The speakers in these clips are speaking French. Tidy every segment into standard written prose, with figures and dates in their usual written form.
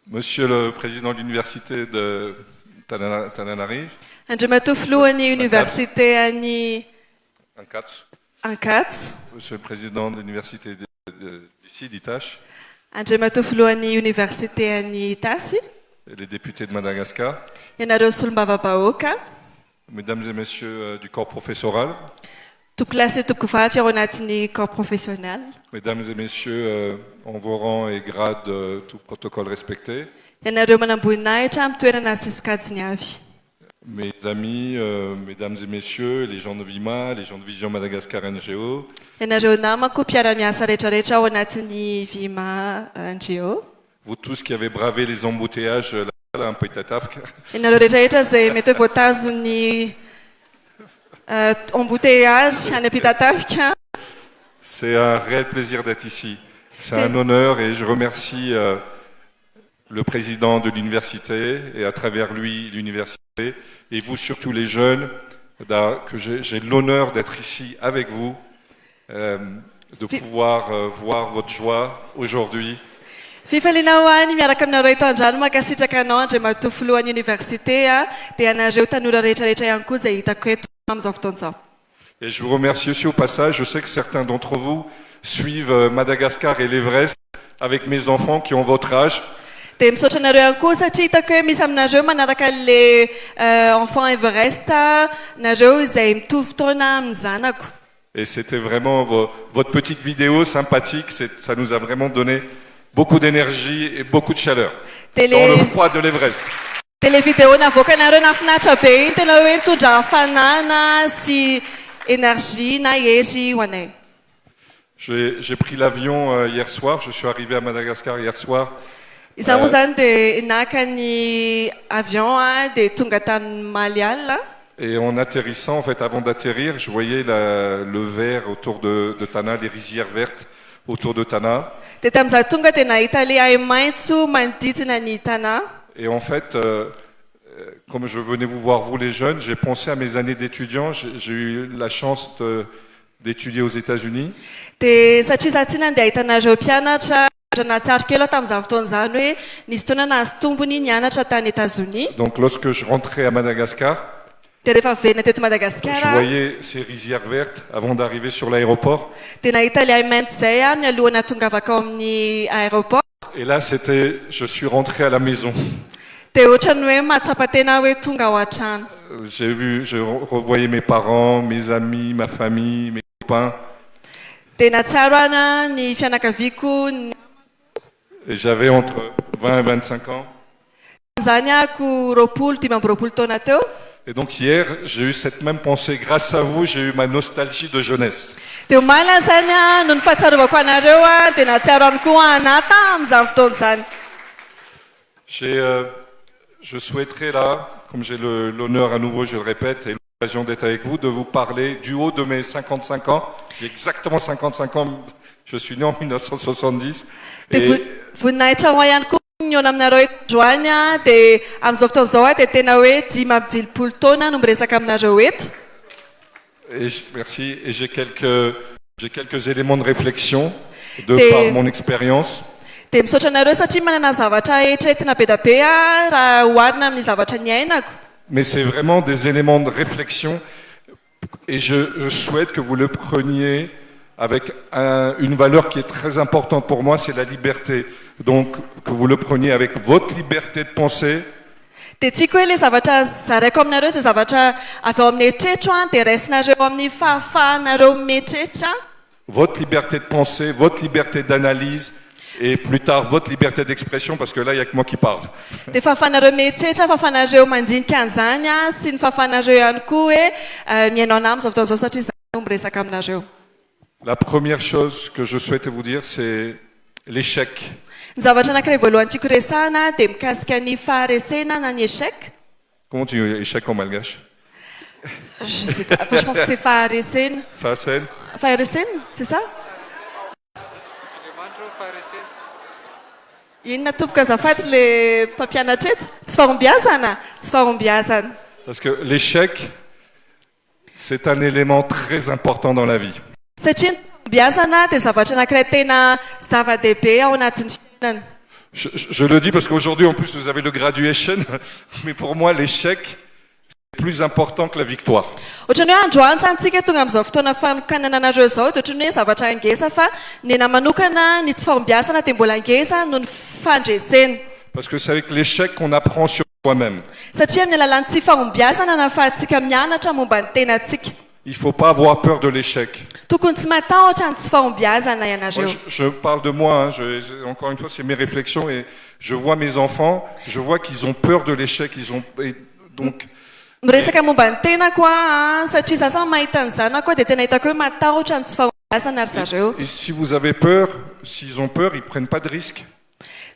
Monsieur le président de l'université de Tananarive, Andremato Fluani Université Ani Ankatsu, Ankatsu. monsieur le président de l'université d'ici, d'Itache, Andremato Fluani Université Ani Tassi. et les députés de Madagascar, Ianareo Solombababaoka. mesdames et messieurs du corps professoral, Tuklasy Tukuvavy ao anatin'ny corps professionnel. mesdames et messieurs en vos rangs et grades, tout protocole respecté, Ianareo manamboninahitra amin'ny toerana sy sokajiny avy. mes amis, mesdames et messieurs, les gens de Vima, les gens de Vision Madagascar NGO, Ianareo namako mpiara-miasa rehetrarehetra ao anatin'ny Vima NGO. vous tous qui avez bravé les embouteillages là, un peu Itatavka, Ianareo rehetrarehetra izay mety hoe voatazon'ny embouteillage any am-pitatavika. c'est un réel plaisir d'être ici. C'est un honneur et je remercie le président de l'université et à travers lui l'université et vous surtout les jeunes que j'ai l'honneur d'être ici avec vous, de pouvoir voir votre joie aujourd'hui. Fifaliana ho any miaraka aminareo eto andrano mankasitraka anao Andremato Fluani Université dia anareo tanora rehetrarehetra ihany koa izay hitako eto amin'izao fotoan'izao. Et je vous remercie aussi au passage, je sais que certains d'entre vous suivent Madagascar et l'Everest avec mes enfants qui ont votre âge. Dia misaotra anareo ihany koa satria hitako hoe misy aminareo manaraka le enfant Everest nareo izay mitovy taona amin'ny zanako. Et c'était vraiment votre petite vidéo sympathique, ça nous a vraiment donné beaucoup d'énergie et beaucoup de chaleur dans le froid de l'Everest. Televideo navoakanareo nafinaritra be iny tena hoe mitondra hafanana sy énergie na hery ho anay. J'ai pris l'avion hier soir, je suis arrivé à Madagascar hier soir. Izaho moa zany dia naka ny avion dia tonga tany Maly alina. Et en atterrissant, en fait, avant d'atterrir, je voyais le vert autour de Tana, les rizières vertes autour de Tana. Dia tamin'izaho tonga dia nahita le hay maitso manodidina ny Tana. Et en fait, comme je venais vous voir, vous les jeunes, j'ai pensé à mes années d'étudiant. J'ai eu la chance d'étudier aux États-Unis. Dia satria izaho tsy nandeha ahitanareo mpianatra nahatsiaro kely tamin'izany fotoan'izany hoe nisy taona nahazo tombony nianatra tany États-Unis. Donc lorsque je rentrais à Madagascar, dia rehefa venina teto je Madagasikara voyais ces rizières vertes avant d'arriver sur l'aéroport. dia nahita le hay maitso izay mialohana tongavaka ao amin'ny aéroport. Et là, je suis rentré à la maison. Dia ohatrany hoe mahatsapa-tena hoe tonga ao an-trano. Je revoyais mes parents, mes amis, ma famille, mes copains. Dia nahatsiaro ana ny fianakaviako Et j'avais entre 20 et 25 ans. izany ako 20-20 taona teo. Et donc hier, j'ai eu cette même pensée. Grâce à vous, j'ai eu ma nostalgie de jeunesse. Dia omaly zany no ny fahatsiarovako anareo dia nahatsiaro any koa ana tamin'izany fotoana izany. Je souhaiterais là, comme j'ai l'honneur à nouveau, je le répète, et l'occasion d'être avec vous, de vous parler du haut de mes 55 ans. J'ai exactement 55 ans, je suis né en 1970. Dia voninahitra ho ihany koa ny ona aminareo eto androany dia amin'izao fotoan'izao dia tena hoe 10 taona no miresaka aminareo eto. Merci. Et j'ai quelques éléments de réflexion par mon expérience. Dia misaotra anareo satria manana zavatra eritreretina be da be raha oharina amin'ny zavatra niainako. Mais c'est vraiment des éléments de réflexion et je souhaite que vous le preniez avec une valeur qui est très importante pour moi, c'est la liberté. Donc que vous le preniez avec votre liberté de penser. Dia tiako hoe le zavatra zaraiko aminareo izay zavatra avy ao amin'ny eritreritro dia raisinareo amin'ny fahafahanareo mieritreritra. Votre liberté de penser, votre liberté d'analyse et plus tard votre liberté d'expression parce que là il n'y a que moi qui parle. Dia fahafahanareo mieritreritra, fahafahanareo mandinika an'izany sy ny fahafahanareo ihany koa hoe miainao ana amin'izao fotoan'izao satria izaho no miresaka aminareo. La première chose que je souhaite vous dire, c'est l'échec. Ny zavatra anankiray voalohany tiako resahana dia mikasika ny faharesena na ny échec. Comment tu dis échec en malgache? Je sais pas, je pense que c'est faharesena. Facile. Faharesena, c'est ça? Inona tompoko azafady le mpampianatra eto? Tsy fahombiazana? Tsy fahombiazana. Parce que l'échec, c'est un élément très important dans la vie. Satria ny fahombiazana dia zavatra anankiray tena zava-dehibe ao anatin'ny fiainana. Je le dis parce qu'aujourd'hui, en plus, vous avez le graduation, mais pour moi, l'échec, c'est plus important que la victoire. Ohatrany hoe androany zany tsika tonga amin'izao fotoana fanokanana anareo izao dia ohatrany hoe zavatra angeza fa ny ena manokana ny tsy fahombiazana dia mbola angeza no ny fandresena. Parce que c'est avec l'échec qu'on apprend sur soi-même. Satria amin'ny alalan'ny tsy fahombiazana na ahafahantsika mianatra momba ny tenatsika. Il ne faut pas avoir peur de l'échec. Tokony tsy matahotra ny tsy fahombiazana ianareo. Moi, je parle de moi, encore une fois, c'est mes réflexions et je vois mes enfants, je vois qu'ils ont peur de l'échec. Donc, Miresaka momba ny tenako satria za samy mahita ny zanako dia tena hitako hoe matahotra ny tsy fahombiazana ry zareo. et si vous avez peur, s'ils ont peur, ils ne prennent pas de risques.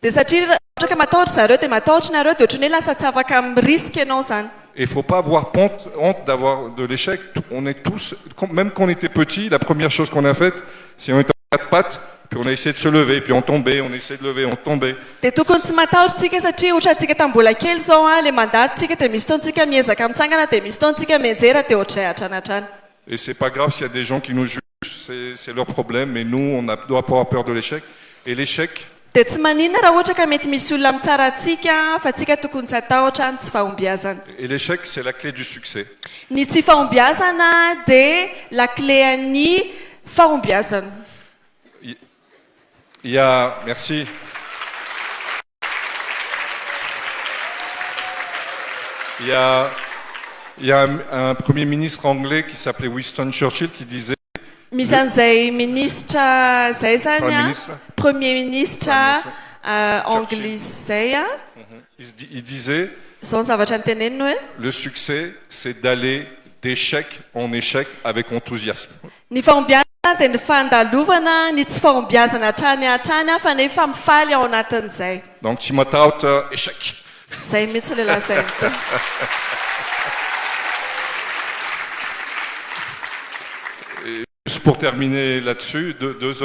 Dia satria ohatra ka matahotra zareo dia matahotra nareo dia ohatrany hoe lasa tsy afaka mirisika ianao zany. Et il ne faut pas avoir honte d'avoir de l'échec. On est tous, même quand on était petit, la première chose qu'on a faite, c'est on était en quatre pattes, puis on a essayé de se lever, puis on tombait, on essayait de lever, on tombait. Dia tokony tsy matahotra tsika satria ohatra tsika tambola kely zao le mandady tsika dia misy fotoantsika miezaka mitsangana dia misy fotoantsika mianjera dia ohatray hatrany hatrany. Et c'est pas grave s'il y a des gens qui nous jugent, c'est leur problème, mais nous, on ne doit pas avoir peur de l'échec. Et l'échec, Dia tsy maninona raha ohatra ka mety misy olona mitsara atsika fa tsika tokony tsy atahotra ny tsy fahombiazana. et l'échec, c'est la clé du succès. Ny tsy fahombiazana dia la clé an'ny fahombiazana. Il y a, merci. Il y a un premier ministre anglais qui s'appelait Winston Churchill qui disait Misy an'izay ministra zay zany Prime ministre. premier ministra anglais zay il disait zao ny zavatra nyteneniny hoe le succès, c'est d'aller d'échec en échec avec enthousiasme. ny fahombiazana dia ny fandalovana ny tsy fahombiazana hatrany hatrany fa nefa mifaly ao anatin'izay. Donc, tu m'attaques, échec. Zay mihitsy le lazay. Juste pour terminer là-dessus, deux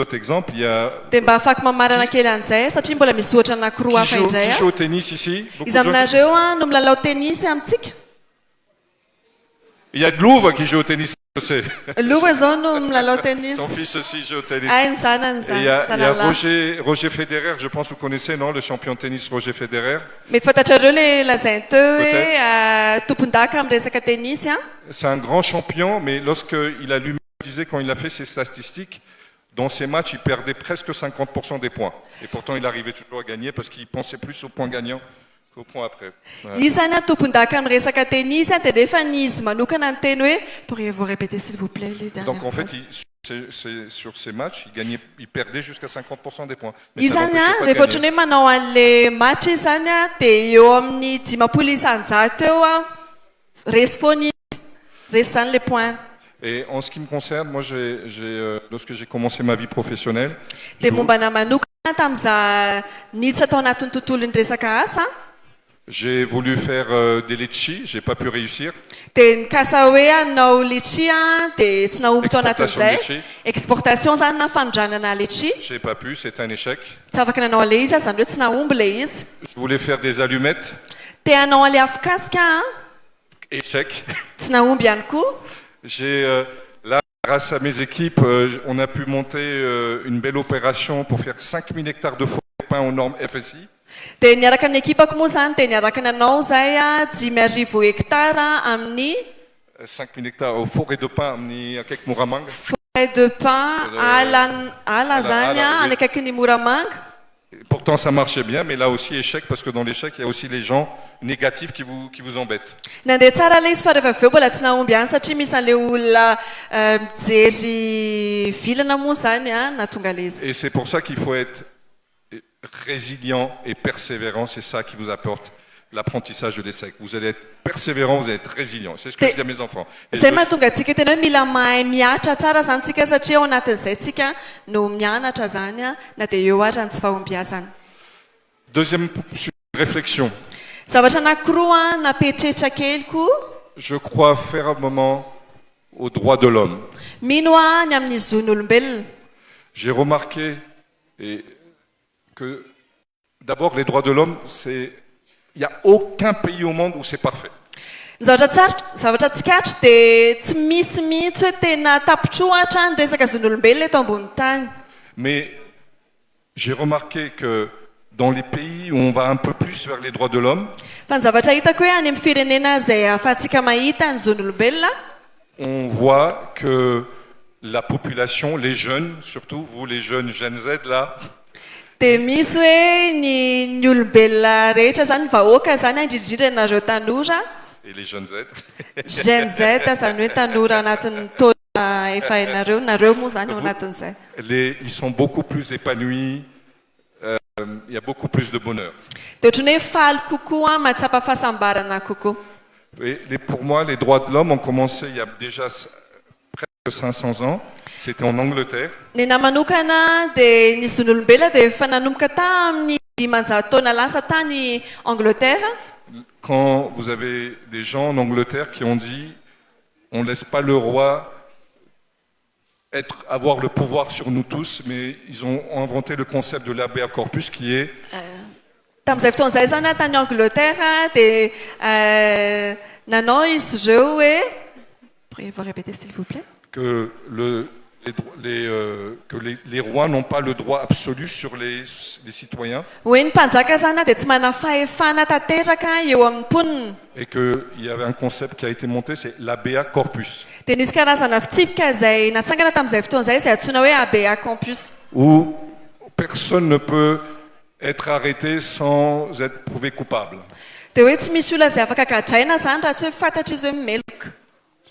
autres exemples. Il y a Dia mba afaka mamarana kely an'izay satria mbola misy ohatra anankiroa hafa indray. qui joue au tennis ici. Beaucoup Izy de gens. aminareo no milalao tenisy amintsika. Il y a de Louvre qui joue au tennis, je sais. Lova zao no milalao tenisy. Son fils aussi joue au tennis. Ay ny zanany Et il y a zany. Roger Federer, je pense que vous connaissez, non, le champion de tennis Roger Federer. Mety fantatrareo le lazainy teo hoe tompon-daka amin'ny resaka tenisy. C'est un grand champion, mais lorsqu'il a lui-même disait, quand il a fait ses statistiques, dans ses matchs, il perdait presque 50% des points. Et pourtant, il arrivait toujours à gagner parce qu'il pensait plus aux points gagnants qu'aux points après. Voilà. Izy zany tompon-daka amin'ny resaka tenisy dia rehefa ny izy manokana ny teny hoe pourriez-vous répéter s'il vous plaît les dernières Donc en fait, phrases. sur ces matchs, il perdait jusqu'à 50% des points. Mais Izy ça zany n'empêchait pas de rehefa gagner. ohatrany hoe manao an'le match izy zany dia eo amin'ny 10 isan-jato eo resy foana izy resy zany le point. Et en ce qui me concerne, moi, lorsque j'ai commencé ma vie professionnelle, Dia momba na manokana tamin'izaho niditra tao anatin'ny tontolon'ny resaka asa j'ai voulu faire des litchis, j'ai pas pu réussir. dia nikasa hoe hanao letchi dia tsy nahomby tao Exportation anatin'izay. letchi. Exportation zany na fanondranana letchi. J'ai pas pu, c'est un échec. Tsy afaka nanao an'le izy zany hoe tsy nahomby le izy. Je voulais faire des allumettes, Te hanao an'le afokasika échec. tsy nahomby ihany koa. Là, grâce à mes équipes, on a pu monter une belle opération pour faire 5000 hectares de forêt peint aux normes FSI. Dia niaraka amin'ny ekipako moa zany dia niaraka nanao zay 5,000 hektara amin'ny 5000 hectares aux forêts de pin à quelques Muramanga. forêt de pin ala zany any akaikin'ny Moramanga. Pourtant, ça marchait bien, mais là aussi, échec, parce que dans l'échec, il y a aussi les gens négatifs qui vous embêtent. Nandeha tsara le izy fa rehefa avy eo mbola tsy nahomby ihany satria misy an'le olona mijery vilana moa zany na tonga le izy. Et c'est pour ça qu'il faut être résilient et persévérant. C'est ça qui vous apporte l'apprentissage de l'échec. Vous allez être persévérant, vous allez être résilient. C'est ce que je dis à mes enfants. Et Zay mahatonga antsika tena hoe mila mahay miatra tsara zany tsika satria ao anatin'izay tsika no mianatra zany na dia eo ary ny tsy fahombiazana. deuxième réflexion. Zavatra anankiroa napetrehitra kely koa. Je crois fermement aux droits de l'homme. Mino ny amin'ny zon'olombelona. J'ai remarqué que d'abord les droits de l'homme, il n'y a aucun pays au monde où c'est parfait. Zavatra tsikatra dia tsy misy mihitsy hoe tena tapitrohatra ny resaka zon'olombelona eto ambony tany. Mais j'ai remarqué que dans les pays où on va un peu plus vers les droits de l'homme, Fa ny zavatra hitako hoe any amin'ny firenena izay ahafahantsika mahita ny zon'olombelona, on voit que la population, les jeunes, surtout vous les jeunes Gen Z là, dia misy hoe ny olombelona rehetra zany, ny vahoaka zany indrindrindra nareo tanora, et les jeunes Z, Gen Z zany hoe tanora anatin'ny taona efa hainareo, nareo moa zany ao anatin'izay. ils sont beaucoup plus épanouis, il y a beaucoup plus de bonheur. Dia ohatrany hoe faly kokoa, mahatsapa fahasambarana kokoa. Et pour moi, les droits de l'homme ont commencé il y a déjà presque 500 ans. C'était en Angleterre. Ny nahy manokana dia ny zon'olombelona dia efa nanomboka tamin'ny 500 taona lasa tany Angleterre. Quand vous avez des gens en Angleterre qui ont dit on ne laisse pas le roi avoir le pouvoir sur nous tous, mais ils ont inventé le concept de l'habeas corpus qui est Tamin'izay fotoana izay zany tany Angleterre dia nanao izy ireo hoe, pourriez-vous répéter s'il vous plaît? que les rois n'ont pas le droit absolu sur les citoyens Hoe ny mpanjaka zany dia tsy manana fahefana tanteraka eo amin'ny mponina. et qu'il y avait un concept qui a été monté, c'est l'habeas corpus, Dia nisy karazana fitsipika izay natsangana tamin'izay fotoana izay izay antsoina hoe habeas corpus. où personne ne peut être arrêté sans être prouvé coupable. Dia hoe tsy misy olona izay afaka gadraina zany raha tsy hoe fantatra izy hoe meloka.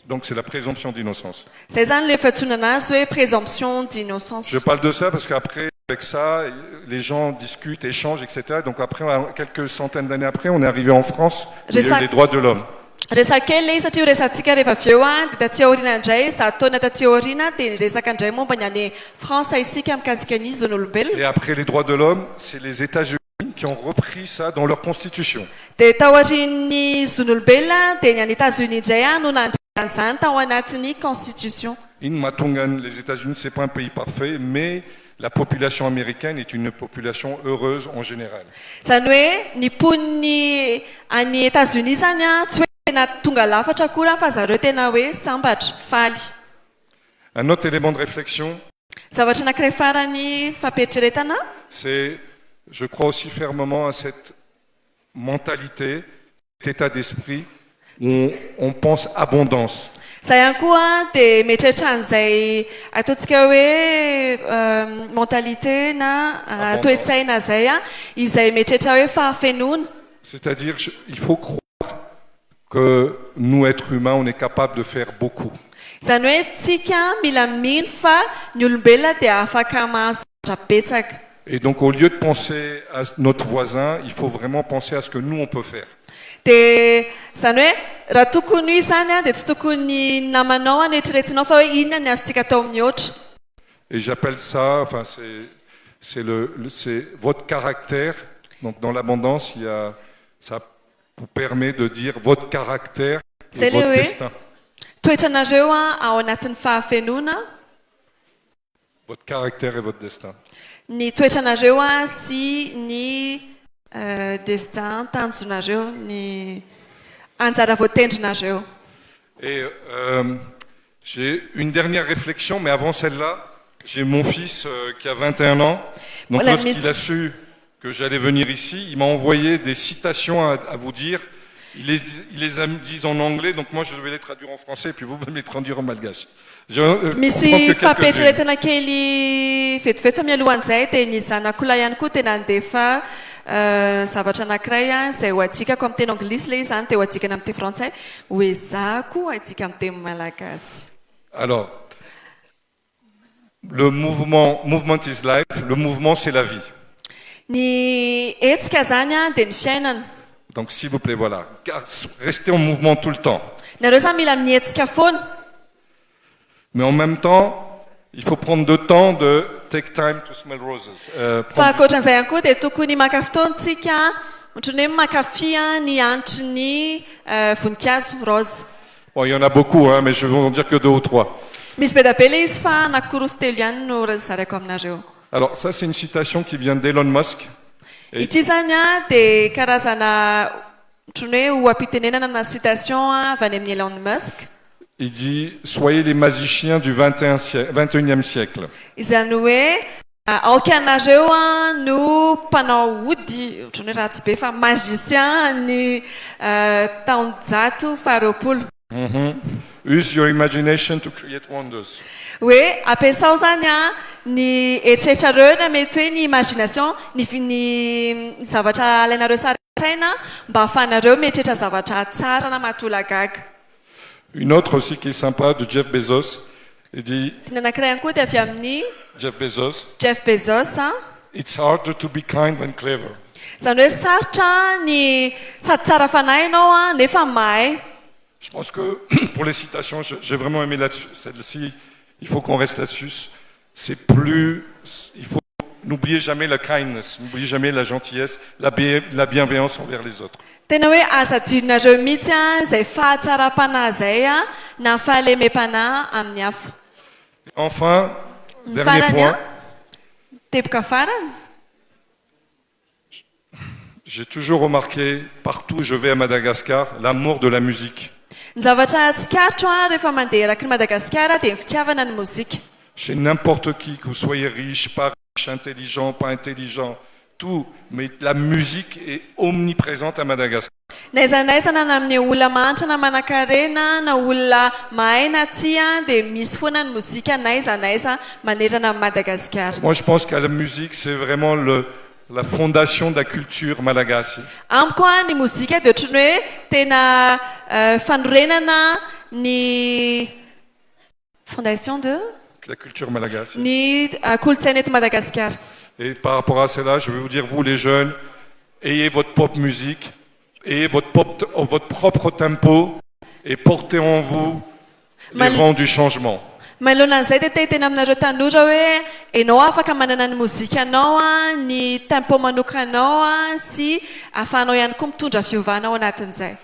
Donc c'est la présomption d'innocence. Izay zany le fiantsoana azy hoe présomption d'innocence. Je parle de ça parce qu'après, avec ça, les gens discutent, échangent, etc. Donc après, quelques centaines d'années après, on est arrivé en France, où il y a eu les droits de l'homme. Resaka kely ilay satria resantsika rehefa avy eo dia taty aoriana indray, za taona taty aoriana dia resaka indray momba ny any France isika mikasika ny zon'olombelona. Et après les droits de l'homme, c'est les États-Unis qui ont repris ça dans leur constitution. Dia tao aorian'ny zon'olombelona dia ny any États-Unis indray no nandrina an'izany tao anatin'ny constitution. In Matungan, les États-Unis, c'est pas un pays parfait, mais la population américaine est une population heureuse en général. Zany hoe ny mponiny any États-Unis zany tsy hoe tena tonga lafatra akory fa zareo tena hoe sambatra, faly. Un autre élément de réflexion, Zavatra anankiray farany fampietreretana, c'est, je crois aussi fermement à cette mentalité, cet état d'esprit où on pense abondance. izay ihany koa dia mieritreritra an'izay ataontsika hoe mentalité na toe-tsaina izay izay mieritreritra hoe fahafenoana. C'est-à-dire, il faut croire que nous, êtres humains, on est capable de faire beaucoup. Izany hoe tsika mila mino fa ny olombelona dia afaka mahazatra betsaka. Et donc, au lieu de penser à notre voisin, il faut vraiment penser à ce que nous, on peut faire. Dia izany hoe raha tokony izany dia tsy tokony namanao eritreretinao fa hoe inona ny azontsika atao amin'ny ohatra. Et j'appelle ça, enfin, c'est votre caractère. Donc, dans l'abondance, ça vous permet de dire votre caractère et votre destin. Toetranareo ao anatin'ny fahafenoana, Votre caractère et votre destin. ny toetranareo sy ny destin, tanjonareo, ny anjara voatendrinareo. Et j'ai une dernière réflexion, mais avant celle-là, j'ai mon fils qui a 21 ans. Donc Voilà, lorsqu'il a su que j'allais venir ici, il m'a envoyé des citations à vous dire. Il les dit en anglais, donc moi je vais les traduire en français, et puis vous me les traduire en malgache. Misy fampietreretana kely vetivety fa mialohan'izay dia ny zanak'olona ihany koa tena nandefa zavatra anankiray izay ho adikako amin'ny teny anglisy ilay izany dia ho adikana amin'ny teny frantsay ho ezahako adika amin'ny teny malagasy. Alors, le mouvement is life, le mouvement c'est la vie. Ny hetsika zany dia ny fiainana. Donc s'il vous plaît, voilà, restez en mouvement tout le temps. Nareo zany mila mihetsika foana. Mais en même temps, il faut prendre le temps de take time to smell roses. Fa ankoatran'izay ihany koa dia tokony maka fotoantsika ohatrany hoe makafy ny antry ny voninkazo rose. Bon, il y en a beaucoup, hein, mais je vais vous en dire que 2 ou 3. Misy be da be ilay izy fa anakiroa telo ihany no zareko aminareo. Alors ça, c'est une citation qui vient d'Elon Musk. Ity zany dia karazana ohatrany hoe ho ampitenenana na citation avy any amin'ny Elon Musk. Il dit « Soyez les magiciens du 21e siècle. » Izany hoe aoka anareo no mpanao ody ohatrany hoe ratsy be fa magicien ny taonjato faharoapolo. Use your imagination to create wonders. Hoe ampiasao zany ny eritreretrareo mety hoe ny imagination ny zavatra alainareo sara saina mba ahafahanareo mietrehitra zavatra tsara na mahatolagaga. Une autre aussi qui est sympa de Jeff Bezos, il dit Nanankiray ihany koa dia avy amin'ny Jeff Bezos, it's harder to be kind than clever. Zany hoe sarotra ny sady tsara fanahy ianao nefa mahay. Je pense que pour les citations, j'ai vraiment aimé là-dessus. Celle-ci, il faut qu'on reste là-dessus. Il faut n'oublier jamais la kindness, n'oublier jamais la gentillesse, la bienveillance envers les autres. Tena hoe asadinareo mihitsy izay fahatsara-panahy zay na fahalemem-panahy amin'ny hafa. Enfin, dernier point. Teboka farany. J'ai toujours remarqué, partout où je vais à Madagascar, l'amour de la musique. Ny zavatra tsikaritro rehefa mandeha eraky Madagasikara dia ny fitiavana ny mozika. Chez n'importe qui, que vous soyez riche, pas riche, intelligent, pas intelligent, tout, mais la musique est omniprésente à Madagascar. N'aiza n'aiza na amin'ny olona manitra na manan-karena na olona mahay na tsy dia misy foana ny mozika n'aiza n'aiza manerana Madagascar. Moi je pense que la musique c'est vraiment la fondation de la culture malagasy. Amiko ny mozika dia ohatrany hoe tena fanorenana ny fondation de la culture malagasy. Ny kolontsaina eto Madagascar. Et par rapport à cela, je vais vous dire, vous les jeunes, ayez votre propre musique, ayez votre propre tempo et portez en vous les vents du changement. Manoloana an'izay dia tena aminareo tanora hoe ianao afaka manana ny mozikanao ny tempo manokanao sy ahafahanao ihany koa mitondra fiovana ao anatin'izay.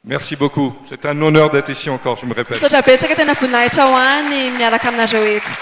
Merci beaucoup. C'est un honneur d'être ici encore, je me répète. Misaotra betsaka tena voninahitra ho any miaraka aminareo eto.